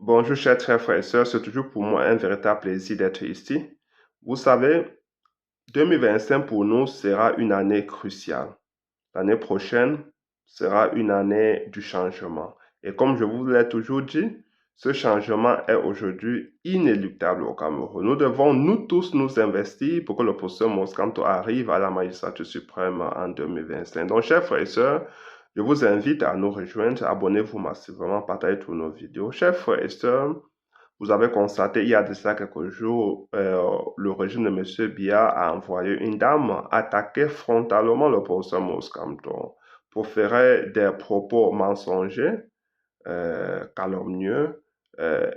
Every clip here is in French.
Bonjour chers frères et sœurs, c'est toujours pour moi un véritable plaisir d'être ici. Vous savez, 2025 pour nous sera une année cruciale. L'année prochaine sera une année du changement. Et comme je vous l'ai toujours dit, ce changement est aujourd'hui inéluctable au Cameroun. Nous devons, nous tous, nous investir pour que le professeur Moscanto arrive à la magistrature suprême en 2025. Donc, chers frères et sœurs, je vous invite à nous rejoindre. Abonnez-vous massivement, partagez toutes nos vidéos. Chers frères et sœurs, vous avez constaté il y a de ça quelques jours, le régime de M. Biya a envoyé une dame attaquer frontalement le professeur Moscato, proférer des propos mensongers, calomnieux,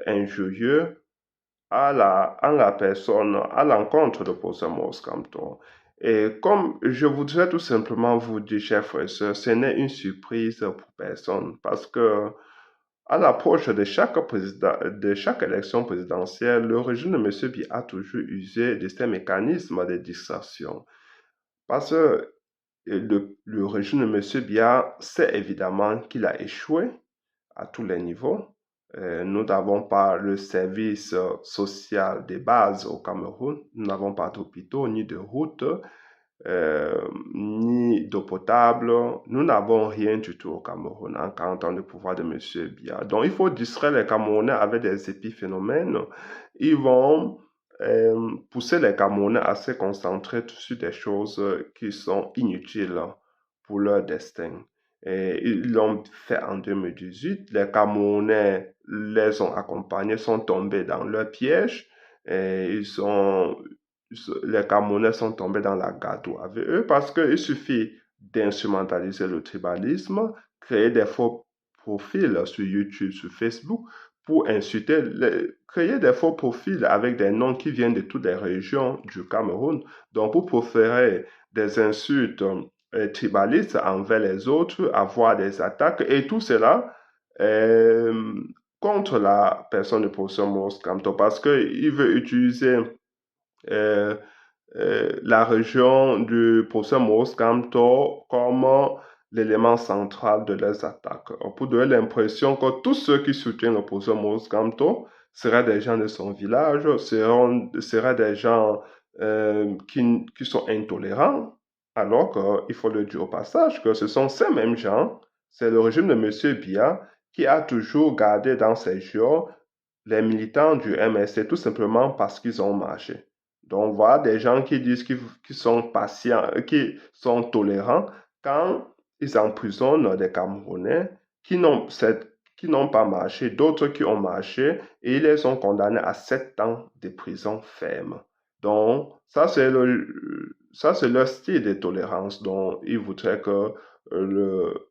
injurieux à la personne, à l'encontre de professeur Moscato. Et comme je voudrais tout simplement vous dire, chers frères et sœurs, ce n'est une surprise pour personne parce que à l'approche de chaque élection présidentielle, le régime de M. Biya a toujours usé de ces mécanismes de distraction. Parce que le régime de M. Biya sait évidemment qu'il a échoué à tous les niveaux. Nous n'avons pas le service social de base au Cameroun. Nous n'avons pas d'hôpitaux ni de routes ni d'eau potable. Nous n'avons rien du tout au Cameroun en 40 ans de pouvoir de M. Biya. Donc, il faut distraire les Camerounais avec des épiphénomènes. Ils vont pousser les Camerounais à se concentrer sur des choses qui sont inutiles pour leur destin. Et ils l'ont fait en 2018. Les Camerounais les ont accompagnés, sont tombés dans leur piège. Et les Camerounais sont tombés dans la gâteau avec eux parce qu'il suffit d'instrumentaliser le tribalisme, créer des faux profils sur YouTube, sur Facebook pour insulter, créer des faux profils avec des noms qui viennent de toutes les régions du Cameroun. Donc, pour proférer des insultes tribalistes envers les autres, avoir des attaques et tout cela contre la personne de professeur Maurice Kamto parce qu'il veut utiliser euh, la région du professeur Maurice Kamto comme l'élément central de leurs attaques. Pour donner l'impression que tous ceux qui soutiennent le professeur Maurice Kamto seraient des gens de son village, seraient des gens qui sont intolérants, alors qu'il faut le dire au passage que ce sont ces mêmes gens, c'est le régime de M. Biya qui a toujours gardé dans ses jours les militants du MSC tout simplement parce qu'ils ont marché. Donc voilà des gens qui disent qu'ils sont patients, qui sont tolérants quand ils emprisonnent des Camerounais qui n'ont pas marché, d'autres qui ont marché et ils les ont condamnés à 7 ans de prison ferme. Donc ça c'est leur style de tolérance dont ils voudraient que le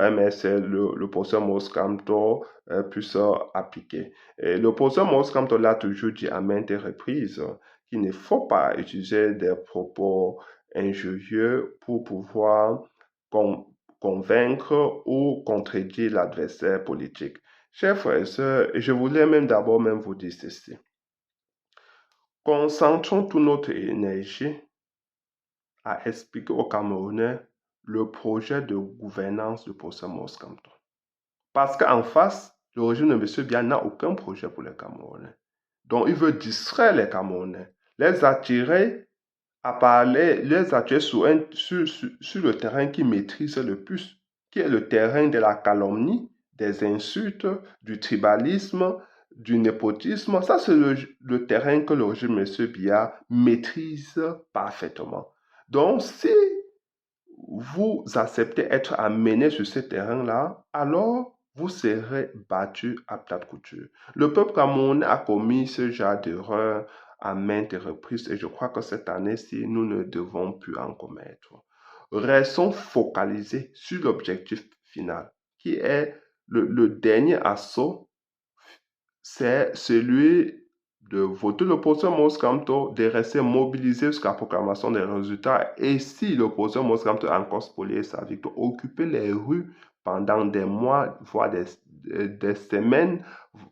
MSL, le professeur Moscato puisse appliquer. Et le professeur Moscato l'a toujours dit à maintes reprises qu'il ne faut pas utiliser des propos injurieux pour pouvoir con- convaincre ou contredire l'adversaire politique. Chers frères et sœurs, je voulais même d'abord même vous dire ceci. Concentrons toute notre énergie à expliquer aux Camerounais le projet de gouvernance du professeur Moscato. Parce qu'en face, le régime de M. Biya n'a aucun projet pour les Camerounais. Donc, il veut distraire les Camerounais, les attirer à parler, les attirer sur le terrain qu'ils maîtrisent le plus, qui est le terrain de la calomnie, des insultes, du tribalisme, du népotisme. Ça, c'est le terrain que le régime de M. Biya maîtrise parfaitement. Donc, si vous acceptez être amené sur ce terrain-là, alors vous serez battu à plate couture. Le peuple camerounais a commis ce genre d'erreur à maintes reprises et je crois que cette année-ci, nous ne devons plus en commettre. Restons focalisés sur l'objectif final, qui est le dernier assaut, c'est celui de voter l'opposant Moscato, de rester mobilisé jusqu'à la proclamation des résultats. Et si l'opposant Moscato a encore spolié sa victoire, occuper les rues pendant des mois, voire des semaines,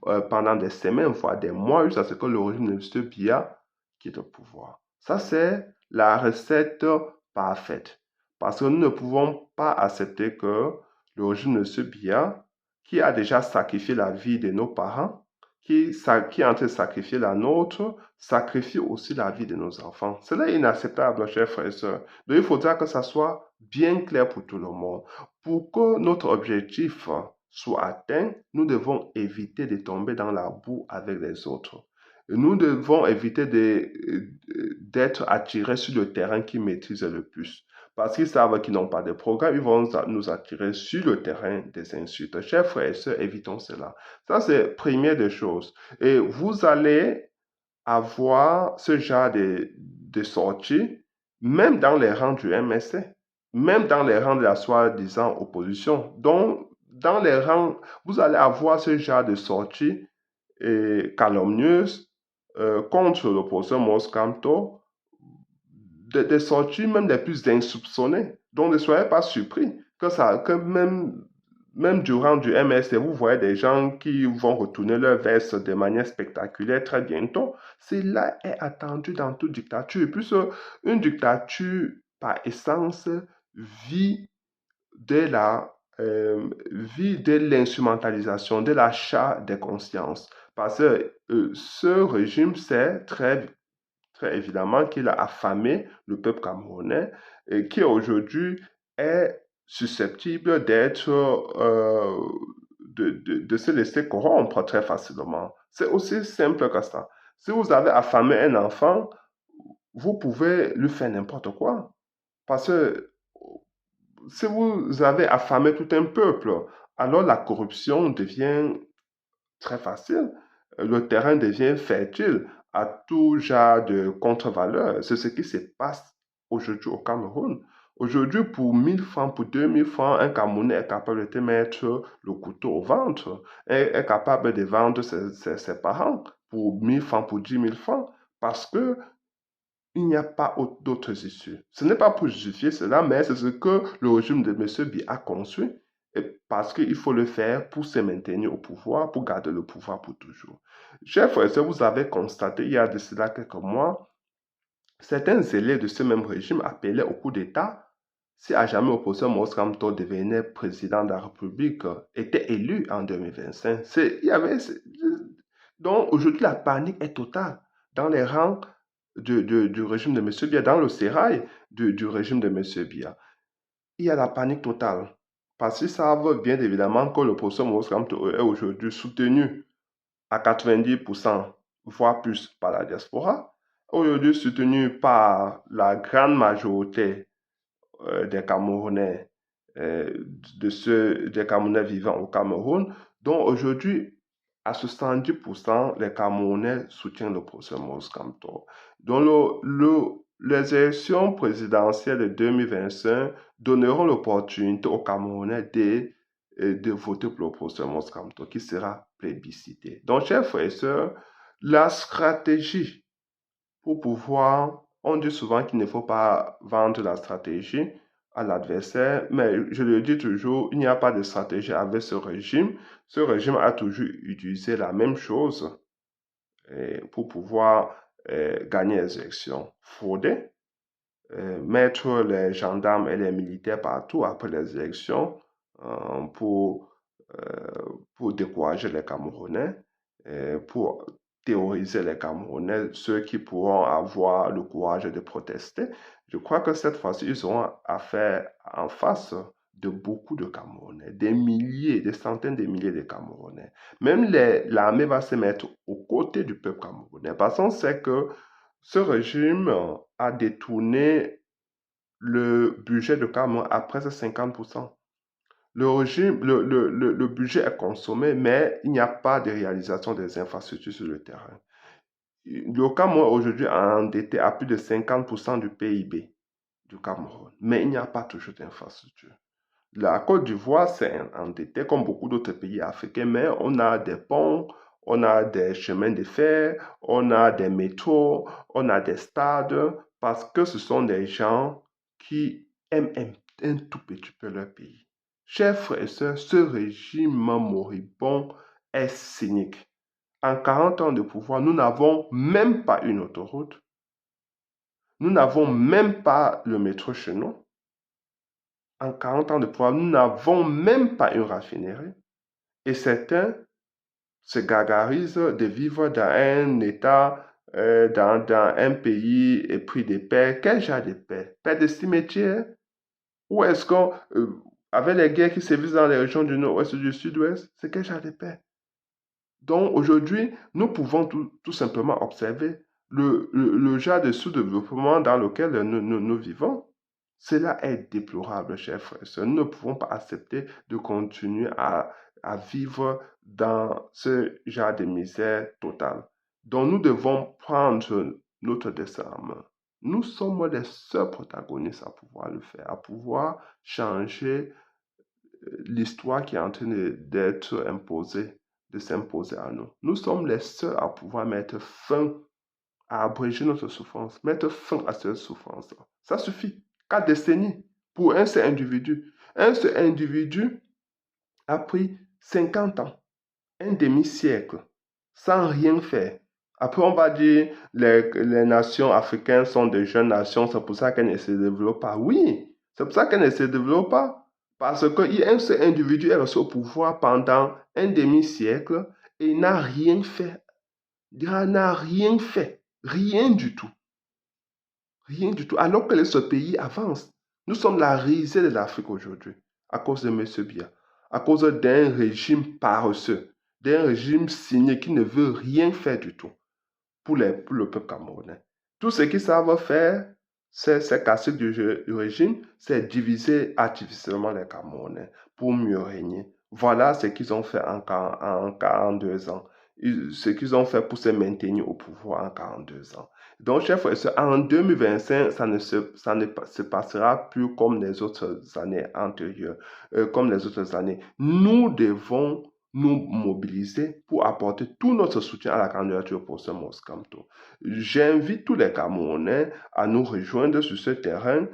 voire des mois, jusqu'à ce que le régime de M. Biya quitte le pouvoir. Ça, c'est la recette parfaite. Parce que nous ne pouvons pas accepter que le régime de M. Biya, qui a déjà sacrifié la vie de nos parents, qui est en train de sacrifier la nôtre, sacrifie aussi la vie de nos enfants. Cela est inacceptable, chers frères et sœurs. Donc, il faudra que ça soit bien clair pour tout le monde. Pour que notre objectif soit atteint, nous devons éviter de tomber dans la boue avec les autres. Nous devons éviter d'être attirés sur le terrain qui maîtrise le plus. Parce qu'ils savent qu'ils n'ont pas de programme, ils vont nous attirer sur le terrain des insultes. Chers frères et sœurs, évitons cela. Ça, c'est première des choses. Et vous allez avoir ce genre de sortie, même dans les rangs du MSC, même dans les rangs de la soi-disant opposition. Donc, dans les rangs, vous allez avoir ce genre de sortie calomnieuse contre l'opposant Maurice Kamto, des sorties même les plus insoupçonnées. Donc ne soyez pas surpris que même durant du MSC, vous voyez des gens qui vont retourner leur veste de manière spectaculaire très bientôt. Cela est attendu dans toute dictature. Et puis, une dictature, par essence, vit de la vit de l'instrumentalisation, de l'achat des consciences. Parce que ce régime sait très évidemment qu'il a affamé le peuple camerounais et qui aujourd'hui est susceptible de se laisser corrompre très facilement. C'est aussi simple que ça. Si vous avez affamé un enfant, vous pouvez lui faire n'importe quoi. Parce que si vous avez affamé tout un peuple, alors la corruption devient très facile. Le terrain devient fertile à tout genre de contre-valeurs. C'est ce qui se passe aujourd'hui au Cameroun. Aujourd'hui, pour 1000 francs, pour 2000 francs, un Camerounais est capable de te mettre le couteau au ventre, est capable de vendre ses parents pour 1000 francs, pour 10 000 francs, parce que il n'y a pas d'autres issues. Ce n'est pas pour justifier cela, mais c'est ce que le régime de M. Biya a construit. Et parce qu'il faut le faire pour se maintenir au pouvoir, pour garder le pouvoir pour toujours. Chers frères et sœurs, vous avez constaté il y a de cela quelques mois, certains zélés de ce même régime appelaient au coup d'État si à jamais l'opposant Maurice Kamto devenait président de la République, était élu en 2025. Donc aujourd'hui, la panique est totale dans les rangs du régime de M. Biya, dans le sérail du régime de M. Biya. Il y a la panique totale. Parce qu'ils savent bien évidemment que l'opposition Maurice Kamto est aujourd'hui soutenu à 90%, voire plus, par la diaspora, aujourd'hui soutenu par la grande majorité des Camerounais, des Camerounais vivant au Cameroun. Donc aujourd'hui, à 70%, les Camerounais soutiennent le procès Maurice Kamto. Donc les élections présidentielles de 2025 donneront l'opportunité aux Camerounais de voter pour le procès Maurice Kamto, qui sera plébiscité. Donc, chers frères et sœurs, la stratégie pour pouvoir, on dit souvent qu'il ne faut pas vendre la stratégie à l'adversaire, mais je le dis toujours, il n'y a pas de stratégie avec ce régime. Ce régime a toujours utilisé la même chose pour pouvoir gagner les élections. Frauder, mettre les gendarmes et les militaires partout après les élections euh, pour, pour décourager les Camerounais, pour théoriser les Camerounais, ceux qui pourront avoir le courage de protester. Je crois que cette fois-ci, ils auront affaire en face de beaucoup de Camerounais, des milliers, des centaines de milliers de Camerounais. Même l'armée va se mettre aux côtés du peuple camerounais parce qu'on sait que ce régime a détourné le budget de Cameroun à presque 50%. Le régime, le budget est consommé, mais il n'y a pas de réalisation des infrastructures sur le terrain. Le Cameroun aujourd'hui est endetté à plus de 50% du PIB du Cameroun, mais il n'y a pas toujours d'infrastructure. La Côte d'Ivoire s'est endettée comme beaucoup d'autres pays africains, mais on a des ponts, on a des chemins de fer, on a des métros, on a des stades, parce que ce sont des gens qui aiment un tout petit peu leur pays. Chers frères et sœurs, ce régime moribond est cynique. En 40 ans de pouvoir, nous n'avons même pas une autoroute, nous n'avons même pas le métro chez nous. En 40 ans de pouvoir, nous n'avons même pas une raffinerie. Et certains se gargarisent de vivre dans un État, dans un pays épris de paix. Quel genre de paix? Paix de cimetière? Ou est-ce qu'on, avec les guerres qui sévissent dans les régions du nord-ouest et du sud-ouest, c'est quel genre de paix? Donc aujourd'hui, nous pouvons tout simplement observer le genre de sous-développement dans lequel nous vivons. Cela est déplorable, chers frères et sœurs. Nous ne pouvons pas accepter de continuer à vivre dans ce genre de misère totale. Donc nous devons prendre notre destin en main. Nous sommes les seuls protagonistes à pouvoir le faire, à pouvoir changer l'histoire qui est en train d'être imposée, de s'imposer à nous. Nous sommes les seuls à pouvoir mettre fin, à abréger notre souffrance, mettre fin à cette souffrance-là. Ça suffit. 4 décennies pour un seul individu. Un seul individu a pris 50 ans, un demi-siècle, sans rien faire. Après, on va dire les nations africaines sont des jeunes nations, c'est pour ça qu'elles ne se développent pas. Oui, c'est pour ça qu'elles ne se développent pas. Parce qu'un seul individu est resté au pouvoir pendant un demi-siècle et il n'a rien fait. Il n'a rien fait. Rien du tout. Rien du tout. Alors que ce pays avance. Nous sommes la risée de l'Afrique aujourd'hui à cause de M. Biya, à cause d'un régime paresseux, d'un régime signé qui ne veut rien faire du tout pour le peuple camerounais. Tout ce qu'ils savent faire, c'est casser du régime, c'est diviser artificiellement les Camerounais pour mieux régner. Voilà ce qu'ils ont fait en 42 ans. Ce qu'ils ont fait pour se maintenir au pouvoir en 42 ans. Donc, chers frères et sœurs, en 2025, ça ne se passera plus comme les autres années antérieures, comme les autres années. Nous devons nous mobiliser pour apporter tout notre soutien à la candidature pour ce Moscamto. J'invite tous les Camerounais à nous rejoindre sur ce terrain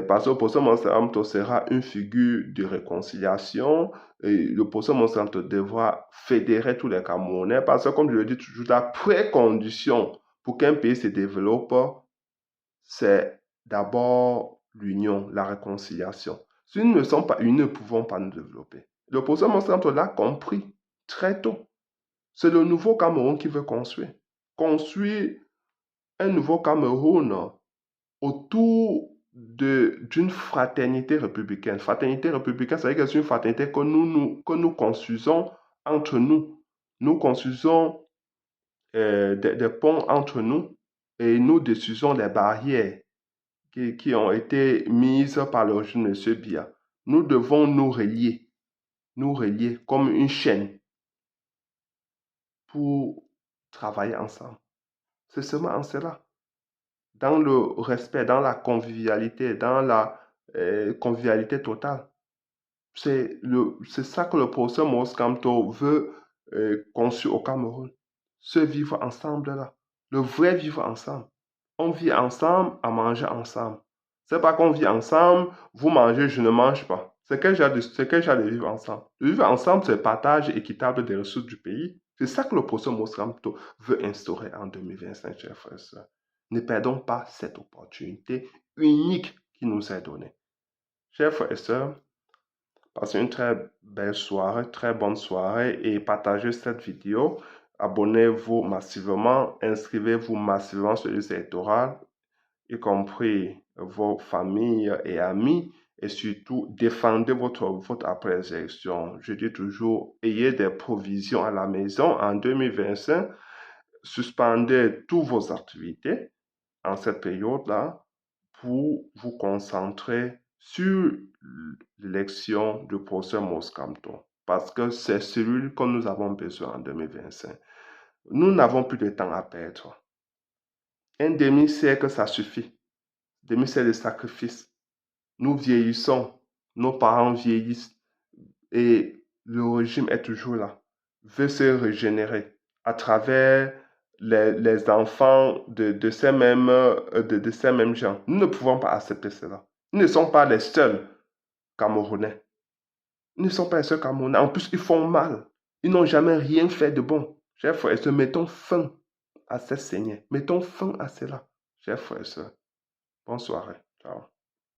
parce que le Possum Moscamto sera une figure de réconciliation et le Possum Moscamto devra fédérer tous les Camerounais parce que, comme je le dis toujours, la précondition pour qu'un pays se développe, c'est d'abord l'union, la réconciliation. Si nous ne sommes pas unis, nous ne pouvons pas nous développer. Le Possum Moscamto l'a compris très tôt. C'est le nouveau Cameroun qui veut construire. Construire un nouveau Cameroun autour d'une fraternité républicaine. Fraternité républicaine, c'est-à-dire que c'est une fraternité que nous construisons entre nous. Nous construisons des ponts entre nous et nous détruisons les barrières qui ont été mises par le régime de M. Biya. Nous devons nous relier comme une chaîne pour travailler ensemble. C'est seulement en cela, dans le respect, dans la convivialité, dans la convivialité totale. C'est ça que le professeur Moscamto veut construire au Cameroun. Ce vivre ensemble là, le vrai vivre ensemble. On vit ensemble à manger ensemble. C'est pas qu'on vit ensemble, vous mangez, je ne mange pas. C'est quel genre de vivre ensemble? Le vivre ensemble, c'est le partage équitable des ressources du pays. C'est ça que le professeur Moscamto veut instaurer en 2025, chers frères et sœurs. Ne perdons pas cette opportunité unique qui nous est donnée. Chers frères et sœurs, passez une très belle soirée, très bonne soirée et partagez cette vidéo. Abonnez-vous massivement, inscrivez-vous massivement sur les listes électorales, y compris vos familles et amis. Et surtout, défendez votre vote après les élections. Je dis toujours, ayez des provisions à la maison en 2025. Suspendez toutes vos activités en cette période-là pour vous concentrer sur l'élection du professeur Moscamto. Parce que c'est celui que nous avons besoin en 2025. Nous n'avons plus de temps à perdre. Un demi-siècle, ça suffit. Demi-siècle de sacrifice. Nous vieillissons, nos parents vieillissent et le régime est toujours là. Veut se régénérer à travers les enfants de ces mêmes gens. Nous ne pouvons pas accepter cela. Nous ne sommes pas les seuls Camerounais. Ils ne sont pas les seuls Camerounais. En plus, ils font mal. Ils n'ont jamais rien fait de bon. Chers frères et sœurs, mettons fin à cette saignée. Mettons fin à cela. Chers frères et sœurs, bonne soirée. Ciao.